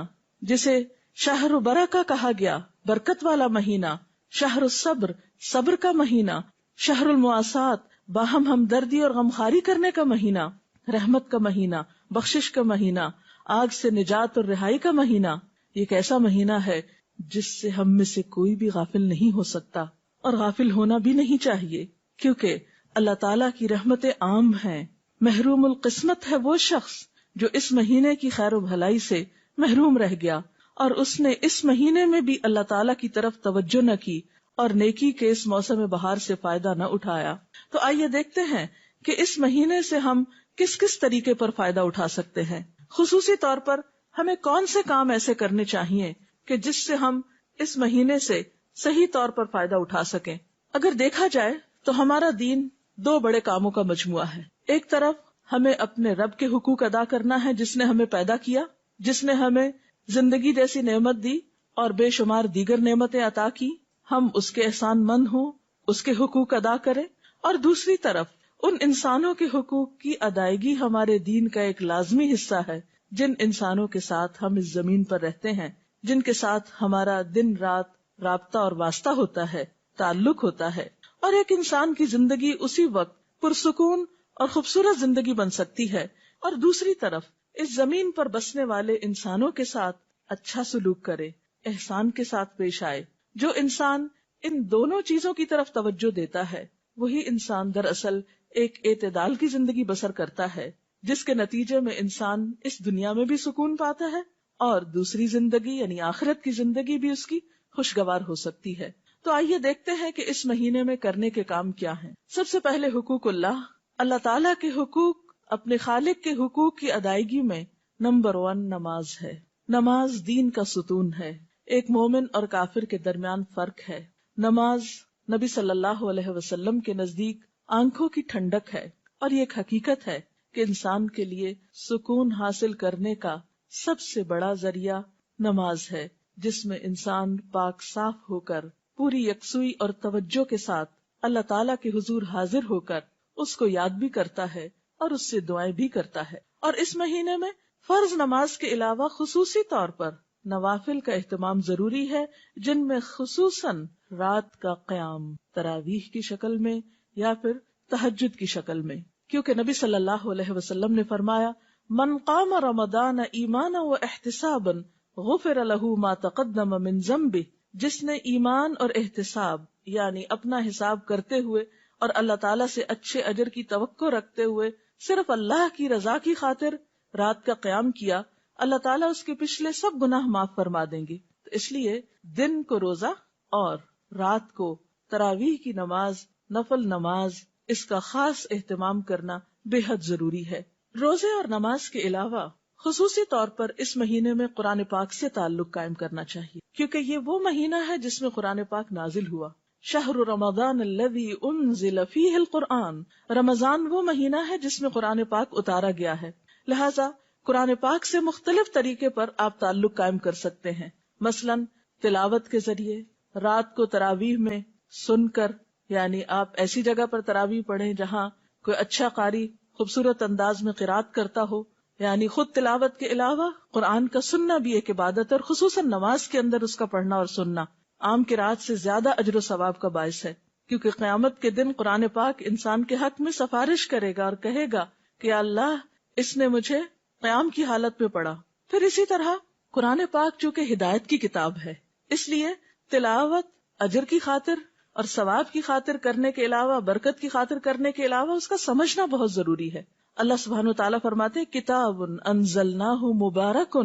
جسے شہر برکہ کہا گیا، برکت والا مہینہ، شہر الصبر، صبر کا مہینہ، شہر المواسات، باہم ہمدردی اور غمخواری کرنے کا مہینہ، رحمت کا مہینہ، بخشش کا مہینہ، آگ سے نجات اور رہائی کا مہینہ۔ یہ ایک ایسا مہینہ ہے جس سے ہم میں سے کوئی بھی غافل نہیں ہو سکتا اور غافل ہونا بھی نہیں چاہیے، کیونکہ اللہ تعالیٰ کی رحمتیں عام ہیں۔ محروم القسمت ہے وہ شخص جو اس مہینے کی خیر و بھلائی سے محروم رہ گیا اور اس نے اس مہینے میں بھی اللہ تعالیٰ کی طرف توجہ نہ کی اور نیکی کے اس موسم بہار سے فائدہ نہ اٹھایا۔ تو آئیے دیکھتے ہیں کہ اس مہینے سے ہم کس کس طریقے پر فائدہ اٹھا سکتے ہیں۔ خصوصی طور پر ہمیں کون سے کام ایسے کرنے چاہیے کہ جس سے ہم اس مہینے سے صحیح طور پر فائدہ اٹھا سکیں۔ اگر دیکھا جائے تو ہمارا دین دو بڑے کاموں کا مجموعہ ہے۔ ایک طرف ہمیں اپنے رب کے حقوق ادا کرنا ہے جس نے ہمیں پیدا کیا، جس نے ہمیں زندگی جیسی نعمت دی اور بے شمار دیگر نعمتیں عطا کی، ہم اس کے احسان مند ہوں، اس کے حقوق ادا کریں۔ اور دوسری طرف ان انسانوں کے حقوق کی ادائیگی ہمارے دین کا ایک لازمی حصہ ہے، جن انسانوں کے ساتھ ہم اس زمین پر رہتے ہیں، جن کے ساتھ ہمارا دن رات رابطہ اور واسطہ ہوتا ہے، تعلق ہوتا ہے۔ اور ایک انسان کی زندگی اسی وقت پرسکون اور خوبصورت زندگی بن سکتی ہے، اور دوسری طرف اس زمین پر بسنے والے انسانوں کے ساتھ اچھا سلوک کرے، احسان کے ساتھ پیش آئے. جو انسان ان دونوں چیزوں کی طرف توجہ دیتا ہے وہی انسان دراصل ایک اعتدال کی زندگی بسر کرتا ہے، جس کے نتیجے میں انسان اس دنیا میں بھی سکون پاتا ہے اور دوسری زندگی یعنی آخرت کی زندگی بھی اس کی خوشگوار ہو سکتی ہے. تو آئیے دیکھتے ہیں کہ اس مہینے میں کرنے کے کام کیا ہیں. سب سے پہلے حقوق اللہ تعالیٰ کے حقوق، اپنے خالق کے حقوق کی ادائیگی میں نمبر 1 نماز ہے. نماز دین کا ستون ہے. ایک مومن اور کافر کے درمیان فرق ہے. نماز نبی صلی اللہ علیہ وسلم کے نزدیک آنکھوں کی ٹھنڈک ہے، اور یہ ایک حقیقت ہے کہ انسان کے لیے سکون حاصل کرنے کا سب سے بڑا ذریعہ نماز ہے، جس میں انسان پاک صاف ہو کر پوری یکسوئی اور توجہ کے ساتھ اللہ تعالیٰ کے حضور حاضر ہو کر اس کو یاد بھی کرتا ہے اور اس سے دعائیں بھی کرتا ہے. اور اس مہینے میں فرض نماز کے علاوہ خصوصی طور پر نوافل کا اہتمام ضروری ہے، جن میں خصوصاً رات کا قیام تراویح کی شکل میں یا پھر تہجد کی شکل میں، کیونکہ نبی صلی اللہ علیہ وسلم نے فرمایا من قام رمضان ایمانا و احتسابا غفر له ما تقدم من ذنبه، جس نے ایمان اور احتساب یعنی اپنا حساب کرتے ہوئے اور اللہ تعالیٰ سے اچھے اجر کی توقع رکھتے ہوئے صرف اللہ کی رضا کی خاطر رات کا قیام کیا، اللہ تعالیٰ اس کے پچھلے سب گناہ معاف فرما دیں گے. تو اس لیے دن کو روزہ اور رات کو تراویح کی نماز، نفل نماز، اس کا خاص اہتمام کرنا بے حد ضروری ہے. روزے اور نماز کے علاوہ خصوصی طور پر اس مہینے میں قرآن پاک سے تعلق قائم کرنا چاہیے، کیونکہ یہ وہ مہینہ ہے جس میں قرآن پاک نازل ہوا. شہر رمضان الذی انزل فیہ القرآن، رمضان وہ مہینہ ہے جس میں قرآن پاک اتارا گیا ہے، لہذا قرآن پاک سے مختلف طریقے پر آپ تعلق قائم کر سکتے ہیں. مثلاً تلاوت کے ذریعے، رات کو تراویح میں سن کر، یعنی آپ ایسی جگہ پر تراویح پڑھیں جہاں کوئی اچھا قاری خوبصورت انداز میں قرات کرتا ہو، یعنی خود تلاوت کے علاوہ قرآن کا سننا بھی ایک عبادت ہے، اور خصوصاً نماز کے اندر اس کا پڑھنا اور سننا عام قرات سے زیادہ اجر و ثواب کا باعث ہے، کیونکہ قیامت کے دن قرآن پاک انسان کے حق میں سفارش کرے گا اور کہے گا کہ اللہ اس نے مجھے قیام کی حالت میں پڑھا. پھر اسی طرح قرآن پاک چونکہ ہدایت کی کتاب ہے، اس لیے تلاوت اجر کی خاطر اور ثواب کی خاطر کرنے کے علاوہ، برکت کی خاطر کرنے کے علاوہ اس کا سمجھنا بہت ضروری ہے. اللہ سبحانہ وتعالیٰ فرماتے کتاب انزلناہ مبارک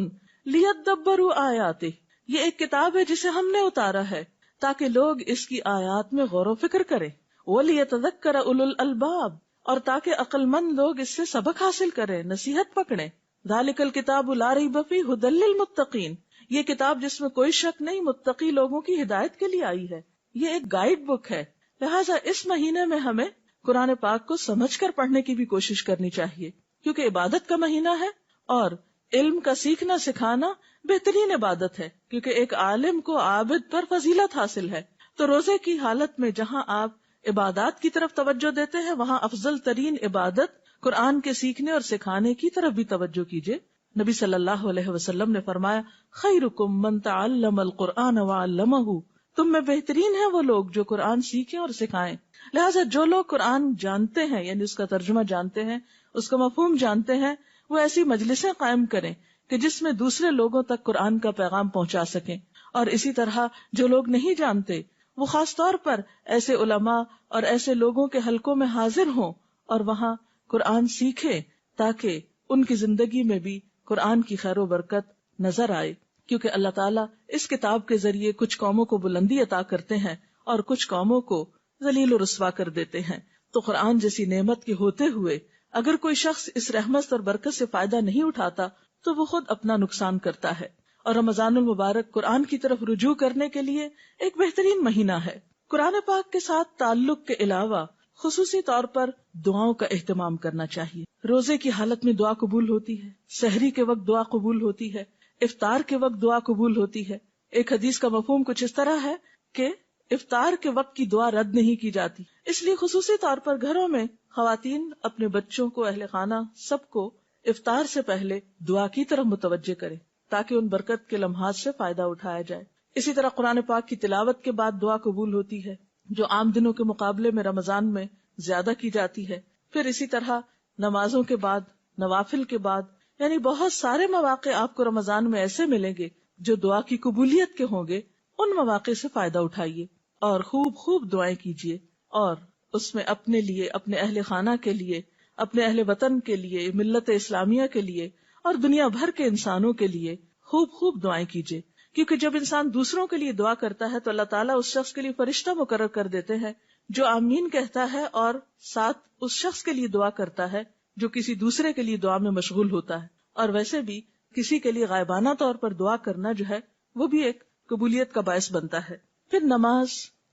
لیدبروا آیاتہ، یہ ایک کتاب ہے جسے ہم نے اتارا ہے تاکہ لوگ اس کی آیات میں غور و فکر کریں، ولیتذکر اولو الالباب، اور تاکہ عقل مند لوگ اس سے سبق حاصل کریں، نصیحت پکڑیں. ذالک الکتاب لا ریب فیہ ھدی للمتقین، یہ کتاب جس میں کوئی شک نہیں متقی لوگوں کی ہدایت کے لیے آئی ہے، یہ ایک گائیڈ بک ہے. لہٰذا اس مہینے میں ہمیں قرآن پاک کو سمجھ کر پڑھنے کی بھی کوشش کرنی چاہیے، کیونکہ عبادت کا مہینہ ہے اور علم کا سیکھنا سکھانا بہترین عبادت ہے، کیونکہ ایک عالم کو عابد پر فضیلت حاصل ہے. تو روزے کی حالت میں جہاں آپ عبادات کی طرف توجہ دیتے ہیں، وہاں افضل ترین عبادت قرآن کے سیکھنے اور سکھانے کی طرف بھی توجہ کیجیے. نبی صلی اللہ علیہ وسلم نے فرمایا خیرکم من تعلم القرآن وعلمہ، تم میں بہترین ہیں وہ لوگ جو قرآن سیکھیں اور سکھائیں. لہٰذا جو لوگ قرآن جانتے ہیں، یعنی اس کا ترجمہ جانتے ہیں، اس کا مفہوم جانتے ہیں، وہ ایسی مجلسیں قائم کریں کہ جس میں دوسرے لوگوں تک قرآن کا پیغام پہنچا سکیں. اور اسی طرح جو لوگ نہیں جانتے وہ خاص طور پر ایسے علماء اور ایسے لوگوں کے حلقوں میں حاضر ہوں اور وہاں قرآن سیکھیں، تاکہ ان کی زندگی میں بھی قرآن کی خیر و برکت نظر آئے. کیونکہ اللہ تعالیٰ اس کتاب کے ذریعے کچھ قوموں کو بلندی عطا کرتے ہیں اور کچھ قوموں کو ذلیل و رسوا کر دیتے ہیں. تو قرآن جیسی نعمت کے ہوتے ہوئے اگر کوئی شخص اس رحمت اور برکت سے فائدہ نہیں اٹھاتا تو وہ خود اپنا نقصان کرتا ہے. اور رمضان المبارک قرآن کی طرف رجوع کرنے کے لیے ایک بہترین مہینہ ہے. قرآن پاک کے ساتھ تعلق کے علاوہ خصوصی طور پر دعاؤں کا اہتمام کرنا چاہیے. روزے کی حالت میں دعا قبول ہوتی ہے، سحری کے وقت دعا قبول ہوتی ہے، افطار کے وقت دعا قبول ہوتی ہے. ایک حدیث کا مفہوم کچھ اس طرح ہے کہ افطار کے وقت کی دعا رد نہیں کی جاتی. اس لیے خصوصی طور پر گھروں میں خواتین اپنے بچوں کو، اہل خانہ سب کو افطار سے پہلے دعا کی طرف متوجہ کریں تاکہ ان برکت کے لمحات سے فائدہ اٹھایا جائے. اسی طرح قرآن پاک کی تلاوت کے بعد دعا قبول ہوتی ہے، جو عام دنوں کے مقابلے میں رمضان میں زیادہ کی جاتی ہے. پھر اسی طرح نمازوں کے بعد، نوافل کے بعد، یعنی بہت سارے مواقع آپ کو رمضان میں ایسے ملیں گے جو دعا کی قبولیت کے ہوں گے ان مواقع سے فائدہ اٹھائیے اور خوب خوب دعائیں کیجیے، اور اس میں اپنے لیے، اپنے اہل خانہ کے لیے، اپنے اہل وطن کے لیے، ملت اسلامیہ کے لیے اور دنیا بھر کے انسانوں کے لیے خوب خوب دعائیں کیجیے، کیونکہ جب انسان دوسروں کے لیے دعا کرتا ہے تو اللہ تعالیٰ اس شخص کے لیے فرشتہ مقرر کر دیتے ہیں جو آمین کہتا ہے اور ساتھ اس شخص کے لیے دعا کرتا ہے جو کسی دوسرے کے لیے دعا میں مشغول ہوتا ہے۔ اور ویسے بھی کسی کے لیے غائبانہ طور پر دعا کرنا جو ہے وہ بھی ایک قبولیت کا باعث بنتا ہے۔ پھر نماز،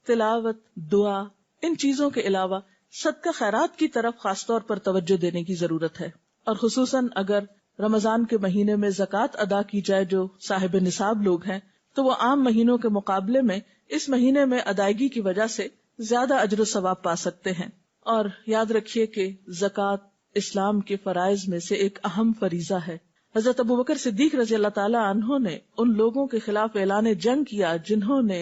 تلاوت، دعا، ان چیزوں کے علاوہ صدقہ خیرات کی طرف خاص طور پر توجہ دینے کی ضرورت ہے، اور خصوصاً اگر رمضان کے مہینے میں زکوٰۃ ادا کی جائے جو صاحب نصاب لوگ ہیں تو وہ عام مہینوں کے مقابلے میں اس مہینے میں ادائیگی کی وجہ سے زیادہ اجر و ثواب پا سکتے ہیں۔ اور یاد رکھیے کہ زکوٰۃ اسلام کے فرائض میں سے ایک اہم فریضہ ہے۔ حضرت ابوبکر صدیق رضی اللہ تعالیٰ عنہ نے ان لوگوں کے خلاف اعلان جنگ کیا جنہوں نے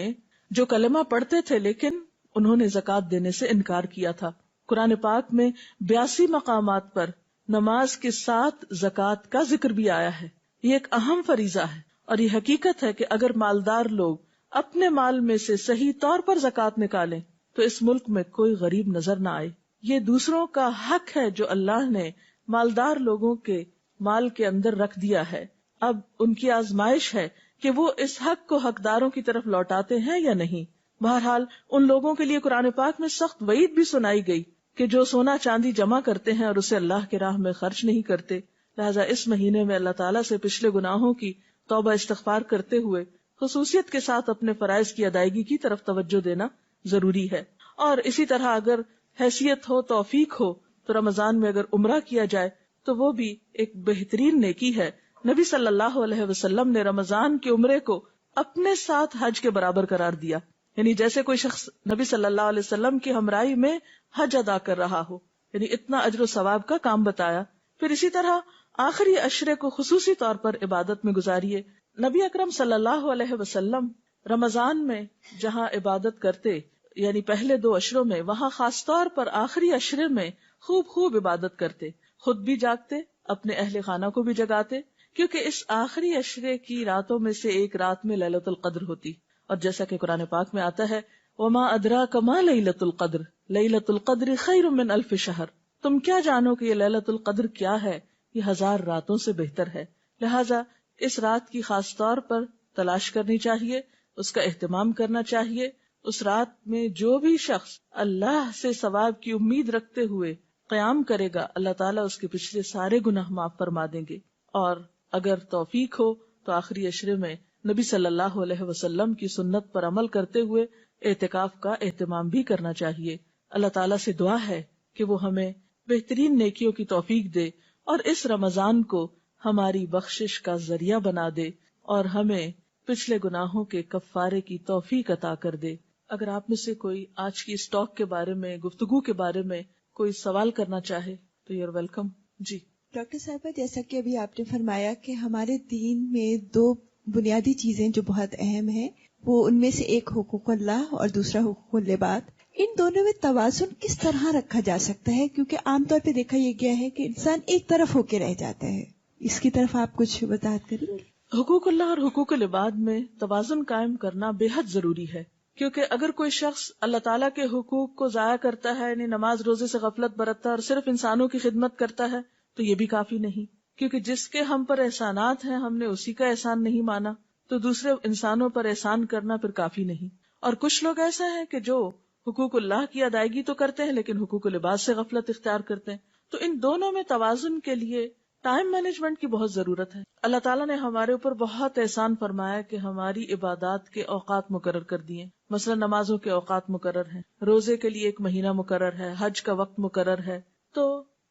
جو کلمہ پڑھتے تھے لیکن انہوں نے زکوٰۃ دینے سے انکار کیا تھا۔ قرآن پاک میں 82 مقامات پر نماز کے ساتھ زکوٰۃ کا ذکر بھی آیا ہے۔ یہ ایک اہم فریضہ ہے، اور یہ حقیقت ہے کہ اگر مالدار لوگ اپنے مال میں سے صحیح طور پر زکوٰۃ نکالیں تو اس ملک میں کوئی غریب نظر نہ آئے۔ یہ دوسروں کا حق ہے جو اللہ نے مالدار لوگوں کے مال کے اندر رکھ دیا ہے۔ اب ان کی آزمائش ہے کہ وہ اس حق کو حقداروں کی طرف لوٹاتے ہیں یا نہیں۔ بہرحال ان لوگوں کے لیے قرآن پاک میں سخت وعید بھی سنائی گئی کہ جو سونا چاندی جمع کرتے ہیں اور اسے اللہ کے راہ میں خرچ نہیں کرتے، لہذا اس مہینے میں اللہ تعالیٰ سے پچھلے گناہوں کی توبہ استغفار کرتے ہوئے خصوصیت کے ساتھ اپنے فرائض کی ادائیگی کی طرف توجہ دینا ضروری ہے۔ اور اسی طرح اگر حیثیت ہو، توفیق ہو، تو رمضان میں اگر عمرہ کیا جائے تو وہ بھی ایک بہترین نیکی ہے۔ نبی صلی اللہ علیہ وسلم نے رمضان کے عمرے کو اپنے ساتھ حج کے برابر قرار دیا، یعنی جیسے کوئی شخص نبی صلی اللہ علیہ وسلم کی ہمراہی میں حج ادا کر رہا ہو، یعنی اتنا اجر و ثواب کا کام بتایا۔ پھر اسی طرح آخری عشرے کو خصوصی طور پر عبادت میں گزاریے۔ نبی اکرم صلی اللہ علیہ وسلم رمضان میں جہاں عبادت کرتے یعنی پہلے 2 عشروں میں، وہاں خاص طور پر آخری عشرے میں خوب خوب عبادت کرتے، خود بھی جاگتے، اپنے اہل خانہ کو بھی جگاتے، کیونکہ اس آخری عشرے کی راتوں میں سے ایک رات میں لیلۃ القدر ہوتی، اور جیسا کہ قرآن پاک میں آتا ہے وَمَا أَدْرَاكَ مَا لَيْلَةُ الْقَدْرِ لَيْلَةُ الْقَدْرِ خَيْرٌ مِّنْ أَلْفِ شَهْرٍ، تم کیا جانو کہ یہ لیلۃ القدر کیا ہے، یہ 1000 راتوں سے بہتر ہے۔ لہٰذا اس رات کی خاص طور پر تلاش کرنی چاہیے، اس کا اہتمام کرنا چاہیے۔ اس رات میں جو بھی شخص اللہ سے ثواب کی امید رکھتے ہوئے قیام کرے گا، اللہ تعالیٰ اس کے پچھلے سارے گناہ معاف فرما دیں گے۔ اور اگر توفیق ہو تو آخری عشرے میں نبی صلی اللہ علیہ وسلم کی سنت پر عمل کرتے ہوئے اعتکاف کا اہتمام بھی کرنا چاہیے۔ اللہ تعالیٰ سے دعا ہے کہ وہ ہمیں بہترین نیکیوں کی توفیق دے اور اس رمضان کو ہماری بخشش کا ذریعہ بنا دے اور ہمیں پچھلے گناہوں کے کفارے کی توفیق عطا کر دے۔ اگر آپ میں سے کوئی آج کی اس ٹاک کے بارے میں، گفتگو کے بارے میں کوئی سوال کرنا چاہے تو یو آر ویلکم۔ جی ڈاکٹر صاحبہ، جیسا کہ ابھی آپ نے فرمایا کہ ہمارے دین میں 2 بنیادی چیزیں جو بہت اہم ہیں، وہ ان میں سے ایک حقوق اللہ اور دوسرا حقوق العباد، ان دونوں میں توازن کس طرح رکھا جا سکتا ہے؟ کیونکہ عام طور پہ دیکھا یہ گیا ہے کہ انسان ایک طرف ہو کے رہ جاتا ہے، اس کی طرف آپ کچھ وضاحت کریں گے؟ حقوق اللہ اور حقوق العباد میں توازن قائم کرنا بے حد ضروری ہے، کیونکہ اگر کوئی شخص اللہ تعالیٰ کے حقوق کو ضائع کرتا ہے، یعنی نماز روزے سے غفلت برتتا ہے اور صرف انسانوں کی خدمت کرتا ہے، تو یہ بھی کافی نہیں، کیونکہ جس کے ہم پر احسانات ہیں ہم نے اسی کا احسان نہیں مانا، تو دوسرے انسانوں پر احسان کرنا پھر کافی نہیں۔ اور کچھ لوگ ایسا ہیں کہ جو حقوق اللہ کی ادائیگی تو کرتے ہیں لیکن حقوق العباد سے غفلت اختیار کرتے ہیں۔ تو ان دونوں میں توازن کے لیے ٹائم مینجمنٹ کی بہت ضرورت ہے۔ اللہ تعالیٰ نے ہمارے اوپر بہت احسان فرمایا کہ ہماری عبادات کے اوقات مقرر کر دیے، مثلا نمازوں کے اوقات مقرر ہیں، روزے کے لیے 1 مہینہ مقرر ہے، حج کا وقت مقرر ہے۔ تو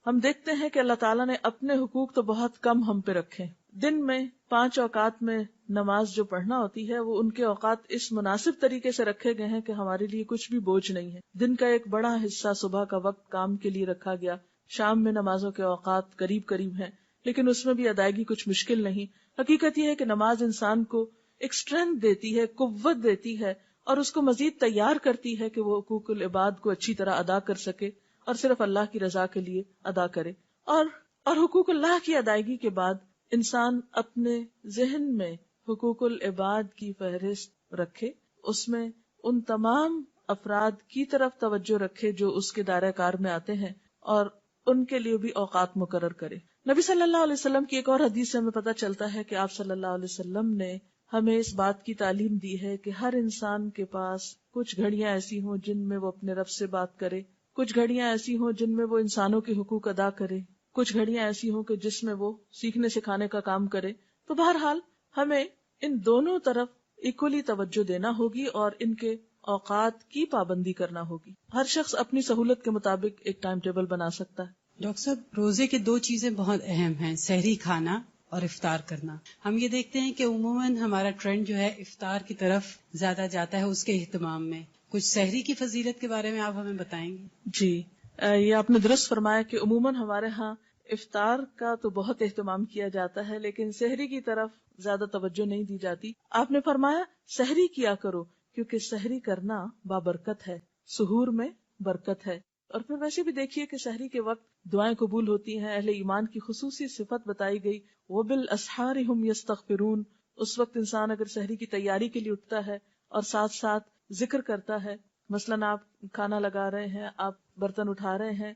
ہم دیکھتے ہیں کہ اللہ تعالیٰ نے اپنے حقوق تو بہت کم ہم پہ رکھے۔ دن میں 5 اوقات میں نماز جو پڑھنا ہوتی ہے وہ ان کے اوقات اس مناسب طریقے سے رکھے گئے ہیں کہ ہمارے لیے کچھ بھی بوجھ نہیں ہے۔ دن کا ایک بڑا حصہ صبح کا وقت کام کے لیے رکھا گیا، شام میں نمازوں کے اوقات قریب قریب ہیں، لیکن اس میں بھی ادائیگی کچھ مشکل نہیں۔ حقیقت یہ ہے کہ نماز انسان کو ایک اسٹرینتھ دیتی ہے، قوت دیتی ہے، اور اس کو مزید تیار کرتی ہے کہ وہ حقوق العباد کو اچھی طرح ادا کر سکے اور صرف اللہ کی رضا کے لیے ادا کرے۔ اور حقوق اللہ کی ادائیگی کے بعد انسان اپنے ذہن میں حقوق العباد کی فہرست رکھے، اس میں ان تمام افراد کی طرف توجہ رکھے جو اس کے دائرہ کار میں آتے ہیں، اور ان کے لیے بھی اوقات مقرر کرے۔ نبی صلی اللہ علیہ وسلم کی ایک اور حدیث سے ہمیں پتہ چلتا ہے کہ آپ صلی اللہ علیہ وسلم نے ہمیں اس بات کی تعلیم دی ہے کہ ہر انسان کے پاس کچھ گھڑیاں ایسی ہوں جن میں وہ اپنے رب سے بات کرے، کچھ گھڑیاں ایسی ہوں جن میں وہ انسانوں کے حقوق ادا کرے، کچھ گھڑیاں ایسی ہوں کہ جس میں وہ سیکھنے سکھانے کا کام کرے۔ تو بہرحال ہمیں ان دونوں طرف ایکولی توجہ دینا ہوگی اور ان کے اوقات کی پابندی کرنا ہوگی۔ ہر شخص اپنی سہولت کے مطابق ایک ٹائم ٹیبل بنا سکتا ہے۔ ڈاکٹر صاحب، روزے کے دو چیزیں بہت اہم ہیں، سحری کھانا اور افطار کرنا۔ ہم یہ دیکھتے ہیں کہ عموماً ہمارا ٹرینڈ جو ہے افطار کی طرف زیادہ جاتا ہے، اس کے اہتمام میں۔ کچھ سحری کی فضیلت کے بارے میں آپ ہمیں بتائیں گے؟ جی، یہ آپ نے درست فرمایا کہ عموماً ہمارے ہاں افطار کا تو بہت اہتمام کیا جاتا ہے، لیکن سحری کی طرف زیادہ توجہ نہیں دی جاتی۔ آپ نے فرمایا سحری کیا کرو، کیونکہ سحری کرنا بابرکت ہے، سحور میں برکت ہے۔ اور پھر ویسے بھی دیکھیے کہ سحری کے وقت دعائیں قبول ہوتی ہیں۔ اہل ایمان کی خصوصی صفت بتائی گئی، وَبِالْأَسْحَارِ هُمْ يَسْتَغْفِرُونَ۔ اس وقت انسان اگر سحری کی تیاری کے لیے اٹھتا ہے اور ساتھ ساتھ ذکر کرتا ہے، مثلاً آپ کھانا لگا رہے ہیں، آپ برتن اٹھا رہے ہیں،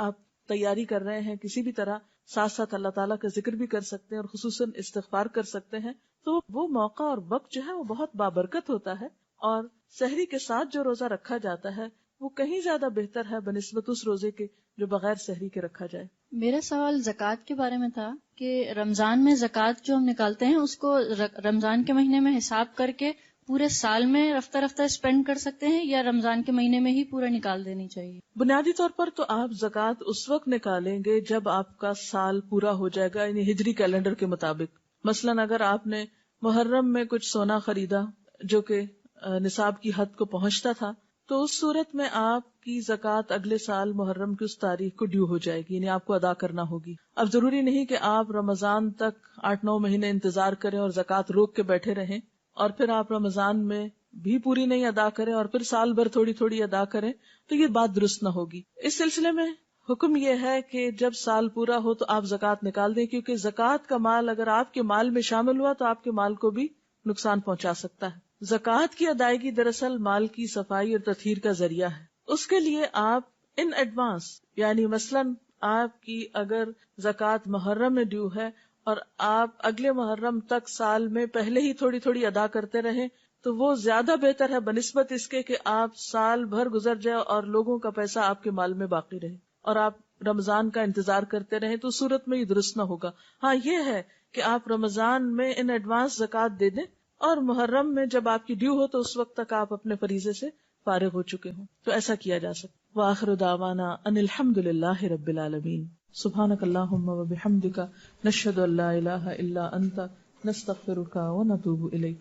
آپ تیاری کر رہے ہیں، کسی بھی طرح ساتھ ساتھ اللہ تعالیٰ کا ذکر بھی کر سکتے ہیں اور خصوصاً استغفار کر سکتے ہیں، تو وہ موقع اور وقت جو ہے وہ بہت بابرکت ہوتا ہے۔ اور سحری کے ساتھ جو روزہ رکھا جاتا ہے وہ کہیں زیادہ بہتر ہے بنسبت اس روزے کے جو بغیر سحری کے رکھا جائے۔ میرا سوال زکوٰۃ کے بارے میں تھا کہ رمضان میں زکوٰۃ جو ہم نکالتے ہیں اس کو رمضان کے مہینے میں حساب کر کے پورے سال میں رفتہ رفتہ اسپینڈ کر سکتے ہیں یا رمضان کے مہینے میں ہی پورا نکال دینی چاہیے؟ بنیادی طور پر تو آپ زکوٰۃ اس وقت نکالیں گے جب آپ کا سال پورا ہو جائے گا، یعنی ہجری کیلنڈر کے مطابق۔ مثلاً اگر آپ نے محرم میں کچھ سونا خریدا جو کہ نصاب کی حد کو پہنچتا تھا، تو اس صورت میں آپ کی زکوٰۃ اگلے سال محرم کی اس تاریخ کو ڈیو ہو جائے گی، یعنی آپ کو ادا کرنا ہوگی۔ اب ضروری نہیں کہ آپ رمضان تک 8-9 مہینے انتظار کریں اور زکوٰۃ روک کے بیٹھے رہیں، اور پھر آپ رمضان میں بھی پوری نہیں ادا کریں اور پھر سال بھر تھوڑی تھوڑی ادا کریں، تو یہ بات درست نہ ہوگی۔ اس سلسلے میں حکم یہ ہے کہ جب سال پورا ہو تو آپ زکوٰۃ نکال دیں، کیونکہ زکوٰۃ کا مال اگر آپ کے مال میں شامل ہوا تو آپ کے مال کو بھی نقصان پہنچا سکتا ہے۔ زکوٰۃ کی ادائیگی دراصل مال کی صفائی اور تطہیر کا ذریعہ ہے۔ اس کے لیے آپ ان ایڈوانس، یعنی مثلاً آپ کی اگر زکوٰۃ محرم میں ڈیو ہے اور آپ اگلے محرم تک سال میں پہلے ہی تھوڑی تھوڑی ادا کرتے رہیں، تو وہ زیادہ بہتر ہے بنسبت اس کے کہ آپ سال بھر گزر جائے اور لوگوں کا پیسہ آپ کے مال میں باقی رہے اور آپ رمضان کا انتظار کرتے رہیں، تو صورت میں یہ درست نہ ہوگا۔ ہاں یہ ہے کہ آپ رمضان میں ان ایڈوانس زکوٰۃ دے دیں اور محرم میں جب آپ کی ڈیو ہو تو اس وقت تک آپ اپنے فریضے سے فارغ ہو چکے ہوں، تو ایسا کیا جا سکتا۔ وآخر دعوانا ان الحمد للہ رب العالمین۔ سبحانک اللہم وبحمدک، نشہد ان لا الہ الا انت، نستغفرک ونتوب الیک۔